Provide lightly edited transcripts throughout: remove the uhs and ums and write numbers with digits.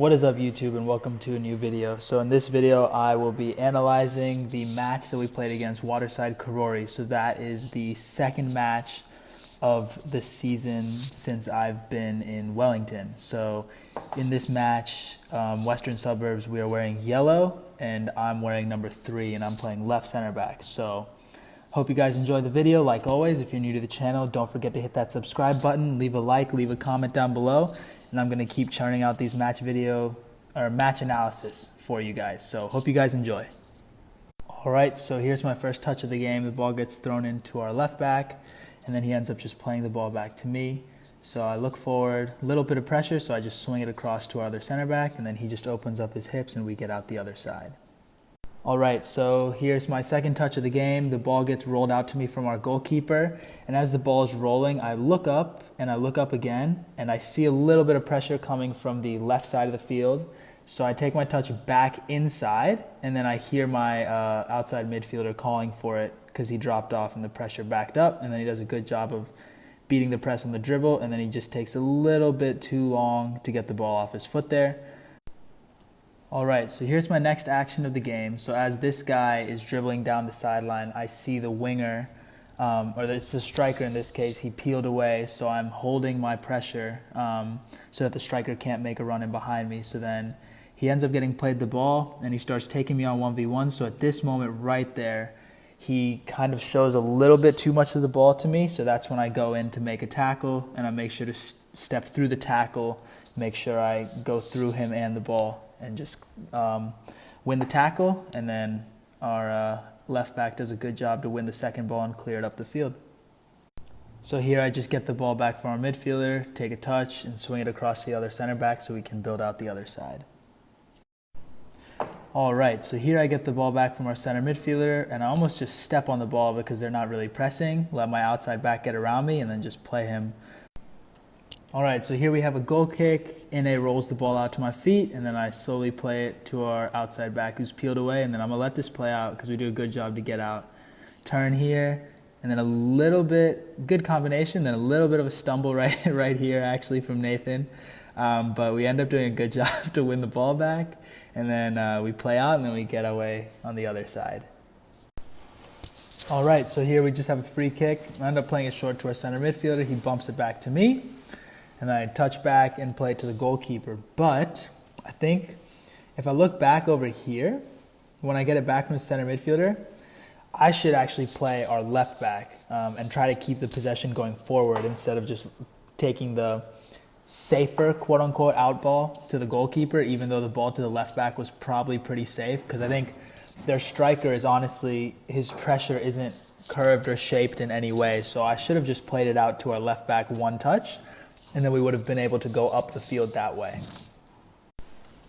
What is up, YouTube, and welcome to a new video. So in this video I will be analyzing the match that we played against Waterside Karori. So that is the second match of the season since I've been in Wellington. So in this match, Western Suburbs, we are wearing yellow and I'm wearing number 3 and I'm playing left center back. So hope you guys enjoy the video. Like always, if you're new to the channel, don't forget to hit that subscribe button, leave a like, leave a comment down below. And I'm going to keep churning out these match analysis for you guys. So hope you guys enjoy. All right, so here's my first touch of the game. The ball gets thrown into our left back, and then he ends up just playing the ball back to me. So I look forward, a little bit of pressure, so I just swing it across to our other center back, and then he just opens up his hips and we get out the other side. All right, so here's my second touch of the game. The ball gets rolled out to me from our goalkeeper, and as the ball is rolling, I look up and I look up again, and I see a little bit of pressure coming from the left side of the field. So I take my touch back inside, and then I hear my outside midfielder calling for it because he dropped off and the pressure backed up, and then he does a good job of beating the press on the dribble, and then he just takes a little bit too long to get the ball off his foot there. All right, so here's my next action of the game. So as this guy is dribbling down the sideline, I see the winger, or it's the striker in this case, he peeled away. So I'm holding my pressure so that the striker can't make a run in behind me. So then he ends up getting played the ball and he starts taking me on 1v1. So at this moment right there, he kind of shows a little bit too much of the ball to me. So that's when I go in to make a tackle, and I make sure to step through the tackle, make sure I go through him and the ball, and just win the tackle, and then our left back does a good job to win the second ball and clear it up the field. So here I just get the ball back from our midfielder, take a touch, and swing it across to the other center back so we can build out the other side. All right, so here I get the ball back from our center midfielder, and I almost just step on the ball because they're not really pressing, let my outside back get around me, and then just play him. All right, so here we have a goal kick. Ine rolls the ball out to my feet, and then I slowly play it to our outside back who's peeled away, and then I'm going to let this play out because we do a good job to get out. Turn here, and then a little bit, good combination, then a little bit of a stumble right here actually from Nathan. But we end up doing a good job to win the ball back, and then we play out, and then we get away on the other side. All right, so here we just have a free kick. I end up playing it short to our center midfielder. He bumps it back to me. And then I touch back and play it to the goalkeeper. But I think if I look back over here, when I get it back from the center midfielder, I should actually play our left back and try to keep the possession going forward instead of just taking the safer, quote-unquote, out ball to the goalkeeper, even though the ball to the left back was probably pretty safe. Because I think their striker is honestly, his pressure isn't curved or shaped in any way. So I should have just played it out to our left back one touch, and then we would have been able to go up the field that way.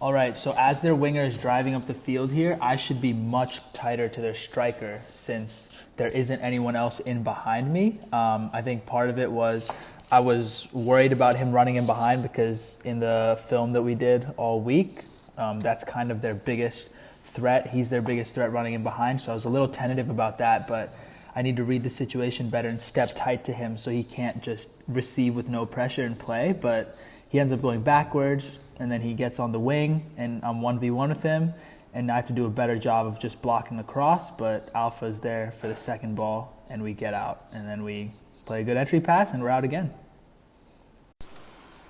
All right, so as their winger is driving up the field here, I should be much tighter to their striker since there isn't anyone else in behind me. I think part of it was I was worried about him running in behind because in the film that we did all week, that's kind of their biggest threat. He's their biggest threat running in behind, so I was a little tentative about that, but I need to read the situation better and step tight to him so he can't just receive with no pressure and play. But he ends up going backwards, and then he gets on the wing, and I'm 1v1 with him, and I have to do a better job of just blocking the cross, but Alpha's there for the second ball, and we get out. And then we play a good entry pass, and we're out again.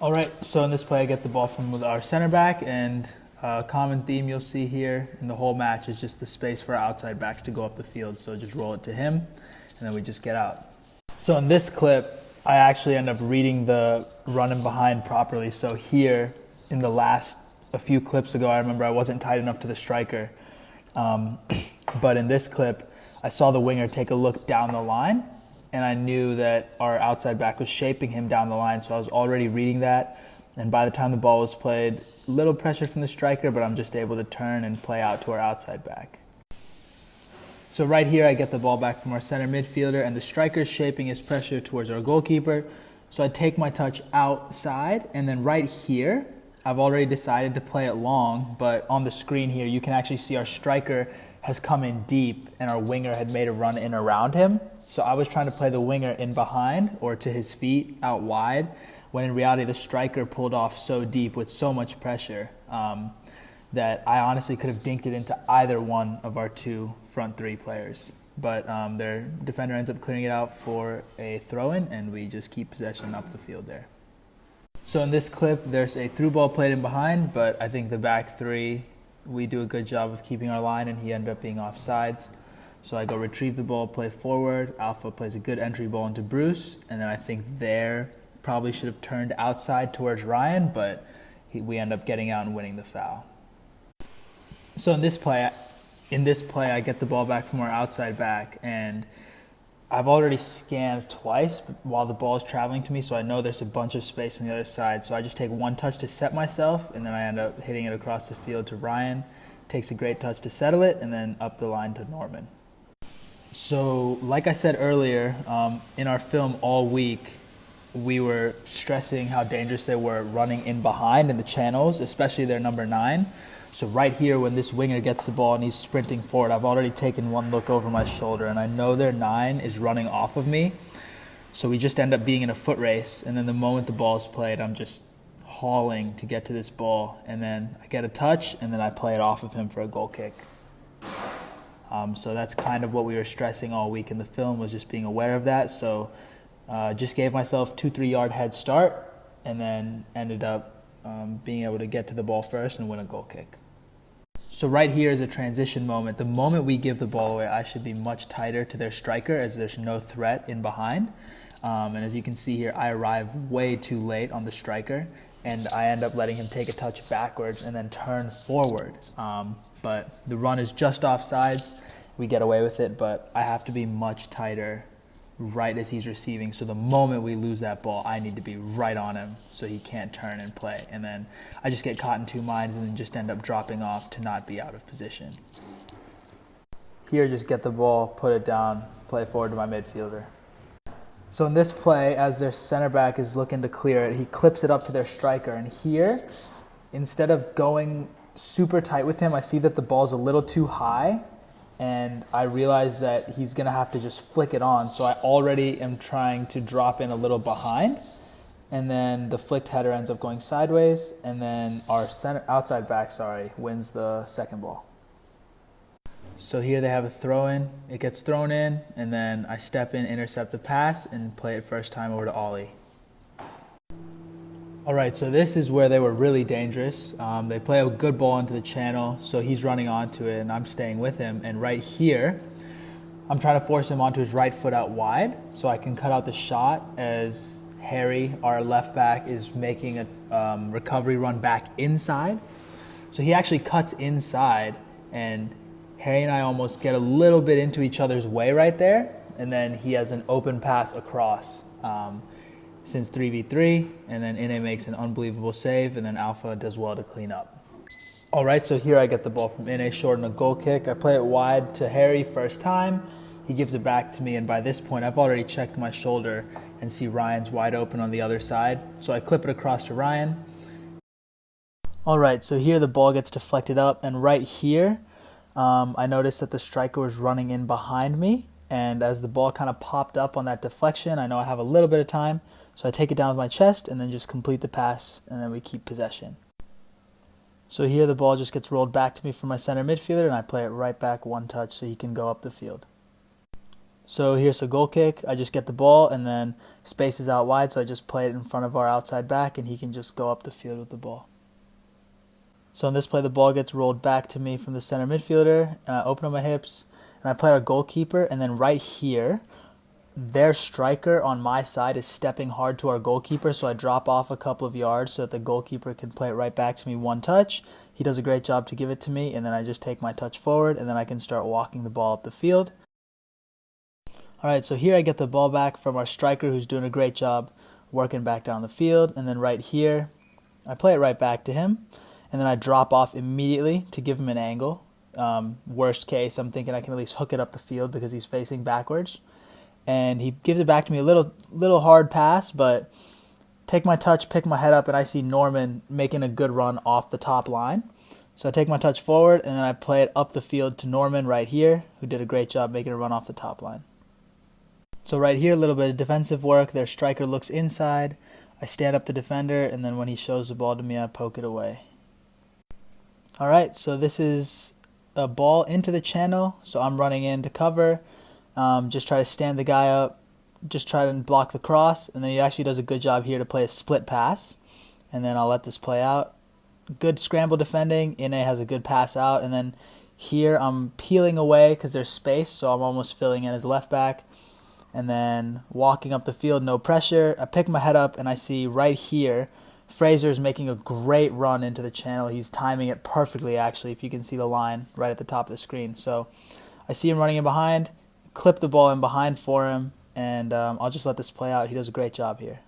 All right, so in this play I get the ball from our center back, and a common theme you'll see here in the whole match is just the space for our outside backs to go up the field. So just roll it to him, and then we just get out. So in this clip, I actually end up reading the running behind properly. So here, in a few clips ago, I remember I wasn't tight enough to the striker. But in this clip, I saw the winger take a look down the line, and I knew that our outside back was shaping him down the line. So I was already reading that. And by the time the ball was played, a little pressure from the striker, but I'm just able to turn and play out to our outside back. So right here, I get the ball back from our center midfielder, and the striker is shaping his pressure towards our goalkeeper. So I take my touch outside, and then right here, I've already decided to play it long, but on the screen here, you can actually see our striker has come in deep, and our winger had made a run in around him. So I was trying to play the winger in behind or to his feet out wide, when in reality the striker pulled off so deep with so much pressure that I honestly could have dinked it into either one of our two front three players. But their defender ends up clearing it out for a throw-in, and we just keep possession up the field there. So in this clip, there's a through ball played in behind, but I think the back three, we do a good job of keeping our line, and he ended up being offsides. So I go retrieve the ball, play forward. Alpha plays a good entry ball into Bruce, and then I think there probably should have turned outside towards Ryan, but we end up getting out and winning the foul. So in this play, I get the ball back from our outside back, and I've already scanned twice while the ball is traveling to me, so I know there's a bunch of space on the other side. So I just take one touch to set myself, and then I end up hitting it across the field to Ryan. Takes a great touch to settle it, and then up the line to Norman. So like I said earlier, in our film all week, we were stressing how dangerous they were running in behind in the channels, especially their number 9. So right here, when this winger gets the ball and he's sprinting forward, I've already taken one look over my shoulder, and I know their 9 is running off of me. So we just end up being in a foot race, and then the moment the ball is played, I'm just hauling to get to this ball, and then I get a touch, and then I play it off of him for a goal kick. So that's kind of what we were stressing all week in the film, was just being aware of that. So just gave myself 2-3 yard head start, and then ended up being able to get to the ball first and win a goal kick. So right here is a transition moment. The moment we give the ball away, I should be much tighter to their striker, as there's no threat in behind. And as you can see here, I arrive way too late on the striker, and I end up letting him take a touch backwards and then turn forward. But the run is just offsides. We get away with it, but I have to be much tighter right as he's receiving. So the moment we lose that ball, I need to be right on him so he can't turn and play. And then I just get caught in two minds and then just end up dropping off to not be out of position. Here, just get the ball, put it down, play forward to my midfielder. So in this play, as their center back is looking to clear it, he clips it up to their striker. And here, instead of going super tight with him, I see that the ball's a little too high, and I realize that he's going to have to just flick it on. So I already am trying to drop in a little behind, and then the flicked header ends up going sideways, and then our outside back wins the second ball. So here they have a throw-in. It gets thrown in, and then I step in, intercept the pass, and play it first time over to Ollie. All right, so this is where they were really dangerous. They play a good ball into the channel, so he's running onto it, and I'm staying with him. And right here, I'm trying to force him onto his right foot out wide so I can cut out the shot as Harry, our left back, is making a recovery run back inside. So he actually cuts inside, and Harry and I almost get a little bit into each other's way right there, and then he has an open pass across. Since 3v3, and then Ine makes an unbelievable save, and then Alpha does well to clean up. All right, so here I get the ball from Ine, short and a goal kick. I play it wide to Harry first time. He gives it back to me, and by this point, I've already checked my shoulder and see Ryan's wide open on the other side. So I clip it across to Ryan. All right, so here the ball gets deflected up, and right here, I noticed that the striker was running in behind me, and as the ball kind of popped up on that deflection, I know I have a little bit of time. So I take it down with my chest and then just complete the pass, and then we keep possession. So here the ball just gets rolled back to me from my center midfielder, and I play it right back one touch so he can go up the field. So here's a goal kick. I just get the ball, and then space is out wide, so I just play it in front of our outside back, and he can just go up the field with the ball. So in this play, the ball gets rolled back to me from the center midfielder, and I open up my hips, and I play our goalkeeper, and then right here, their striker on my side is stepping hard to our goalkeeper, so I drop off a couple of yards so that the goalkeeper can play it right back to me one touch. He does a great job to give it to me, and then I just take my touch forward, and then I can start walking the ball up the field. All right, so here I get the ball back from our striker, who's doing a great job working back down the field, and then right here, I play it right back to him, and then I drop off immediately to give him an angle. Worst case, I'm thinking I can at least hook it up the field because he's facing backwards. And he gives it back to me, a little hard pass, but take my touch, pick my head up, and I see Norman making a good run off the top line. So I take my touch forward, and then I play it up the field to Norman right here, who did a great job making a run off the top line. So right here, a little bit of defensive work. Their striker looks inside. I stand up the defender, and then when he shows the ball to me, I poke it away. All right, so this is a ball into the channel, so I'm running in to cover. Just try to stand the guy up, just try to block the cross, and then he actually does a good job here to play a split pass. And then I'll let this play out. Good scramble defending. Ine has a good pass out, and then here I'm peeling away because there's space, so I'm almost filling in his left back. And then walking up the field, no pressure. I pick my head up, and I see right here Fraser's making a great run into the channel. He's timing it perfectly, actually, if you can see the line right at the top of the screen. So I see him running in behind, clip the ball in behind for him, and I'll just let this play out. He does a great job here.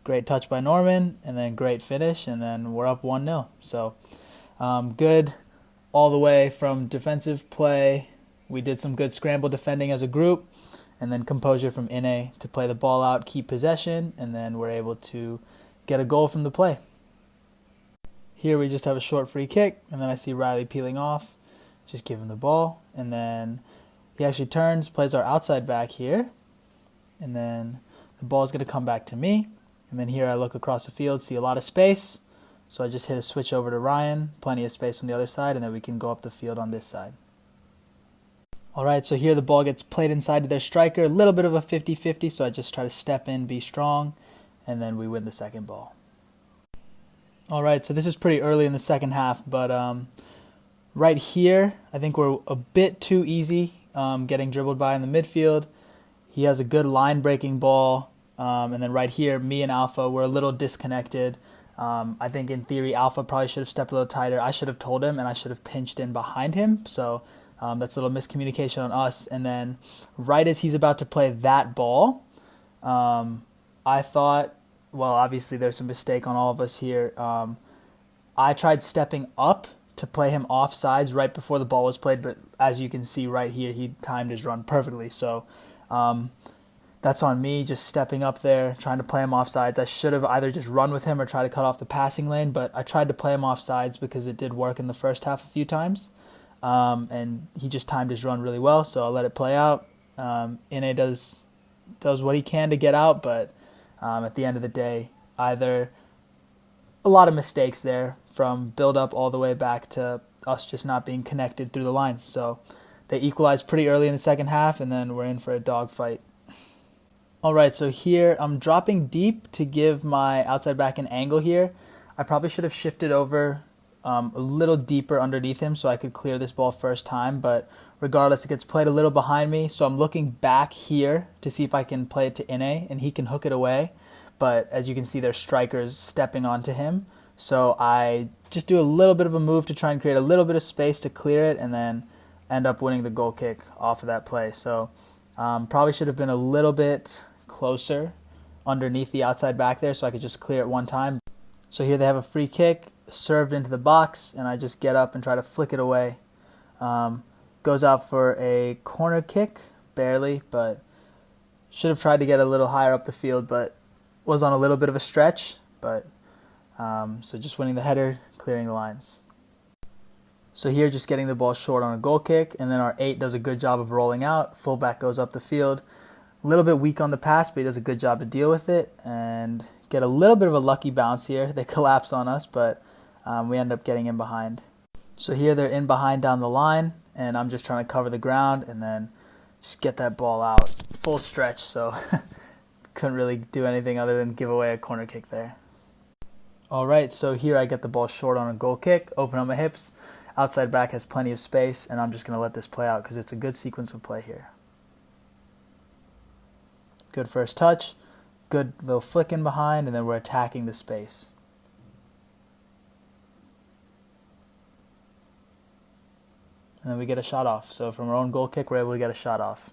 Great touch by Norman, and then great finish, and then we're up 1-0. So good all the way from defensive play. We did some good scramble defending as a group, and then composure from Ine to play the ball out, keep possession, and then we're able to get a goal from the play. Here we just have a short free kick, and then I see Riley peeling off. Just give him the ball, and then he actually turns, plays our outside back here, and then the ball is going to come back to me. And then here I look across the field, see a lot of space, so I just hit a switch over to Ryan, plenty of space on the other side, and then we can go up the field on this side. All right, so here the ball gets played inside to their striker, a little bit of a 50-50, so I just try to step in, be strong, and then we win the second ball. All right, so this is pretty early in the second half, but right here, I think we're a bit too easy getting dribbled by in the midfield. He has a good line-breaking ball, and then right here, me and Alpha were a little disconnected. I think in theory, Alpha probably should have stepped a little tighter. I should have told him, and I should have pinched in behind him, so that's a little miscommunication on us. And then right as he's about to play that ball, I thought, well, obviously there's a mistake on all of us here. I tried stepping up to play him offsides right before the ball was played, but as you can see right here, he timed his run perfectly. So that's on me, just stepping up there, trying to play him offsides. I should have either just run with him or try to cut off the passing lane, but I tried to play him offsides because it did work in the first half a few times. And he just timed his run really well, so I'll let it play out. Ine does what he can to get out, but at the end of the day, either a lot of mistakes there from build-up all the way back to us just not being connected through the lines. So they equalized pretty early in the second half, and then we're in for a dogfight. All right, so here I'm dropping deep to give my outside back an angle here. I probably should have shifted over a little deeper underneath him so I could clear this ball first time, but regardless, it gets played a little behind me, so I'm looking back here to see if I can play it to Ine, and he can hook it away. But as you can see, there's strikers stepping onto him, so I just do a little bit of a move to try and create a little bit of space to clear it, and then end up winning the goal kick off of that play. So probably should have been a little bit closer underneath the outside back there so I could just clear it one time. So here they have a free kick served into the box, and I just get up and try to flick it away. Goes out for a corner kick, barely, but should have tried to get a little higher up the field, but was on a little bit of a stretch. But so just winning the header, clearing the lines. So here just getting the ball short on a goal kick, and then our 8 does a good job of rolling out. Fullback goes up the field. A little bit weak on the pass, but he does a good job to deal with it and get a little bit of a lucky bounce here. They collapse on us, but we end up getting in behind. So here they're in behind down the line, and I'm just trying to cover the ground and then just get that ball out. Full stretch, so couldn't really do anything other than give away a corner kick there. All right, so here I get the ball short on a goal kick, open up my hips. Outside back has plenty of space, and I'm just going to let this play out because it's a good sequence of play here. Good first touch, good little flick in behind, and then we're attacking the space. And then we get a shot off. So from our own goal kick, we're able to get a shot off.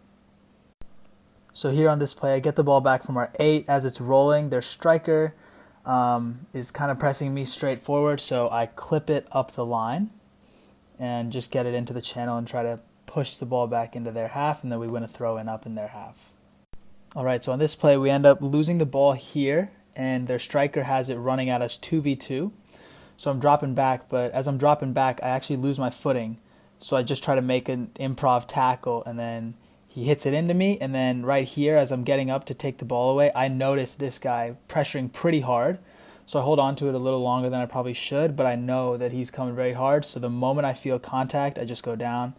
So here on this play, I get the ball back from our 8 as it's rolling. Their striker is kind of pressing me straight forward, so I clip it up the line and just get it into the channel and try to push the ball back into their half, and then we win a throw-in up in their half. All right, so on this play, we end up losing the ball here, and their striker has it running at us 2v2. So I'm dropping back, but as I'm dropping back, I actually lose my footing. So I just try to make an improv tackle, and then he hits it into me. And then right here, as I'm getting up to take the ball away, I notice this guy pressuring pretty hard. So I hold on to it a little longer than I probably should, but I know that he's coming very hard. So the moment I feel contact, I just go down.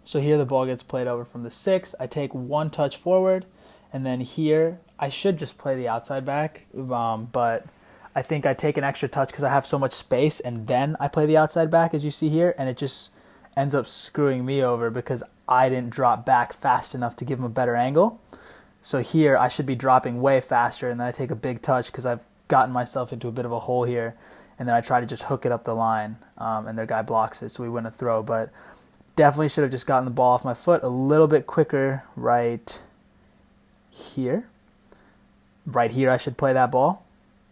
So here the ball gets played over from the 6. I take one touch forward, and then here I should just play the outside back, but I think I take an extra touch because I have so much space, and then I play the outside back, as you see here, and it just ends up screwing me over because I didn't drop back fast enough to give him a better angle. So here I should be dropping way faster, and then I take a big touch because I've gotten myself into a bit of a hole here, and then I try to just hook it up the line, and their guy blocks it, so we win a throw. But definitely should have just gotten the ball off my foot a little bit quicker right here. Right here I should play that ball.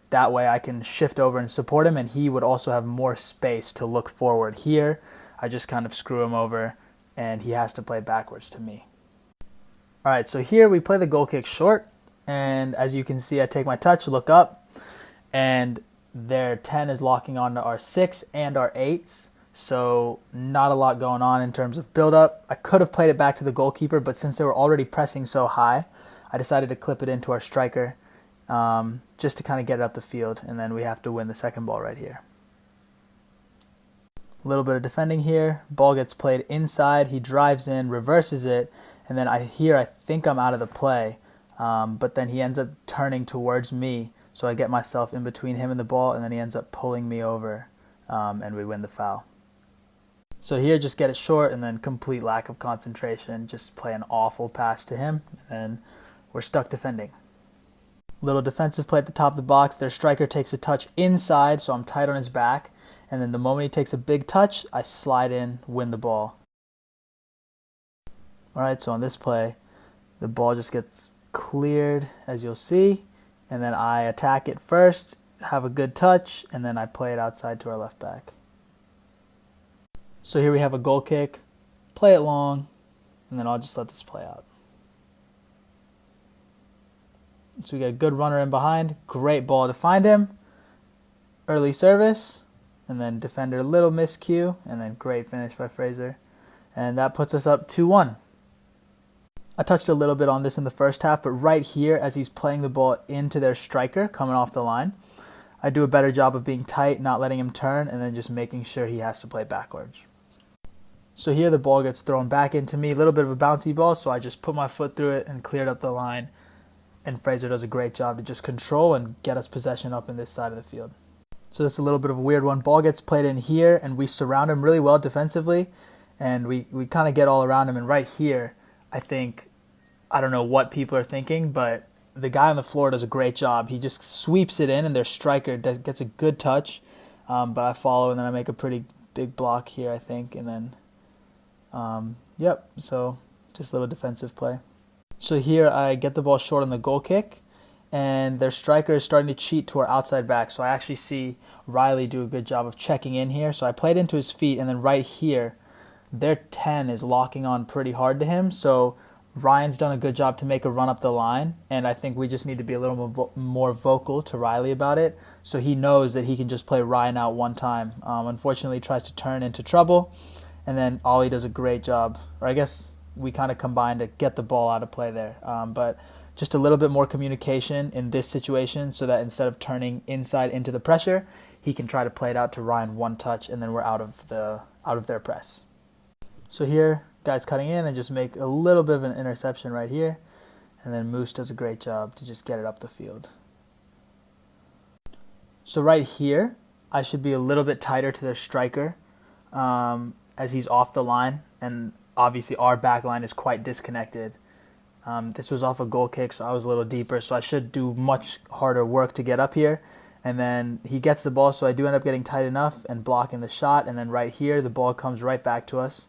That way I can shift over and support him, and he would also have more space to look forward. Here I just kind of screw him over, and he has to play backwards to me. All right, so here we play the goal kick short, and as you can see, I take my touch, look up, and their 10 is locking onto our 6 and our 8s, so not a lot going on in terms of build-up. I could have played it back to the goalkeeper, but since they were already pressing so high, I decided to clip it into our striker just to kind of get it up the field, and then we have to win the second ball right here. A little bit of defending here. Ball gets played inside. He drives in, reverses it, and then I think I'm out of the play, but then he ends up turning towards me, so I get myself in between him and the ball, and then he ends up pulling me over, and we win the foul. So here, just get it short, and then complete lack of concentration. Just play an awful pass to him, and we're stuck defending. Little defensive play at the top of the box. Their striker takes a touch inside, so I'm tight on his back, and then the moment he takes a big touch, I slide in, win the ball. All right, so on this play, the ball just gets cleared, as you'll see, and then I attack it first, have a good touch, and then I play it outside to our left back. So here we have a goal kick, play it long, and then I'll just let this play out. So we get a good runner in behind, great ball to find him, early service, and then defender little miscue, and then great finish by Fraser. And that puts us up 2-1. I touched a little bit on this in the first half, but right here, as he's playing the ball into their striker coming off the line, I do a better job of being tight, not letting him turn, and then just making sure he has to play backwards. So here the ball gets thrown back into me, a little bit of a bouncy ball, so I just put my foot through it and cleared up the line. And Fraser does a great job to just control and get us possession up in this side of the field. So this is a little bit of a weird one. Ball gets played in here, and we surround him really well defensively, and we kind of get all around him. And right here, I don't know what people are thinking, but the guy on the floor does a great job. He just sweeps it in, and their striker gets a good touch, but I follow, and then I make a pretty big block here, I think, and then, so just a little defensive play. So here I get the ball short on the goal kick, and their striker is starting to cheat to our outside back. So I actually see Riley do a good job of checking in here. So I played into his feet, and then right here, their 10 is locking on pretty hard to him. So Ryan's done a good job to make a run up the line, and I think we just need to be a little more vocal to Riley about it, so he knows that he can just play Ryan out one time. Unfortunately, he tries to turn into trouble, and then Ollie does a great job, or I guess we kind of combined to get the ball out of play there. But just a little bit more communication in this situation so that instead of turning inside into the pressure, he can try to play it out to Ryan one touch, and then we're out of their press. So here, guys cutting in and just make a little bit of an interception right here, and then Moose does a great job to just get it up the field. So right here, I should be a little bit tighter to their striker as he's off the line, and obviously our back line is quite disconnected. This was off a goal kick, so I was a little deeper, so I should do much harder work to get up here. And then he gets the ball, so I do end up getting tight enough and blocking the shot. And then right here, the ball comes right back to us.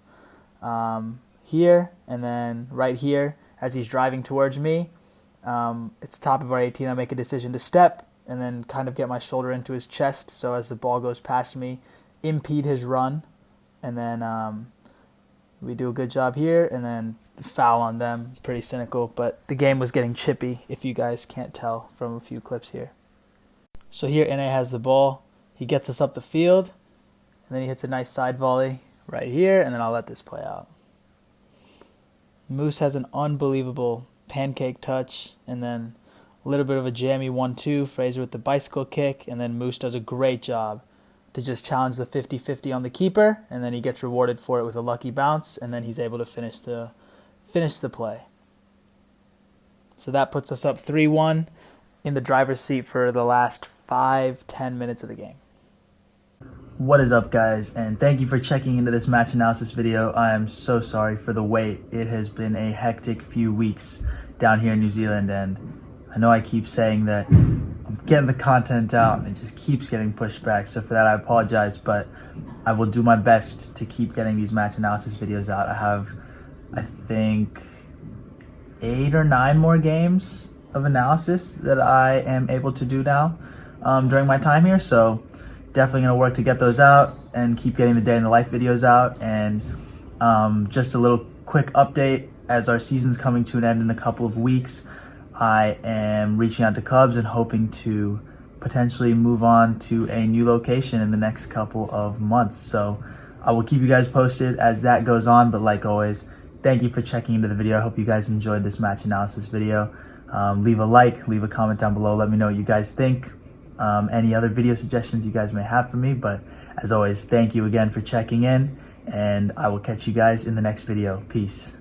Here, and then right here, as he's driving towards me, it's top of our 18. I make a decision to step and then kind of get my shoulder into his chest, so as the ball goes past me, impede his run. And then we do a good job here, and then foul on them. Pretty cynical, but the game was getting chippy, if you guys can't tell from a few clips here. So here Ine has the ball. He gets us up the field, and then he hits a nice side volley right here, and then I'll let this play out. Moose has an unbelievable pancake touch, and then A little bit of a jammy 1-2, Fraser with the bicycle kick, and then Moose does a great job to just challenge the 50-50 on the keeper, and then he gets rewarded for it with a lucky bounce, and then he's able to finish the play. So that puts us up 3-1 in the driver's seat for the last 5-10 minutes of the game. What is up, guys, and thank you for checking into this match analysis video. I am so sorry for the wait. It has been a hectic few weeks down here in New Zealand, and I know I keep saying that I'm getting the content out and it just keeps getting pushed back, so for that I apologize, but I will do my best to keep getting these match analysis videos out. I have, I think, 8 or 9 more games of analysis that I am able to do now during my time here, so definitely going to work to get those out and keep getting the day in the life videos out. And just a little quick update, as our season's coming to an end in a couple of weeks, I am reaching out to clubs and hoping to potentially move on to a new location in the next couple of months. So I will keep you guys posted as that goes on, but like always, thank you for checking into the video. I hope you guys enjoyed this match analysis video. Leave a like, leave a comment down below, let me know what you guys think. Any other video suggestions you guys may have for me, but as always, thank you again for checking in, and I will catch you guys in the next video. Peace.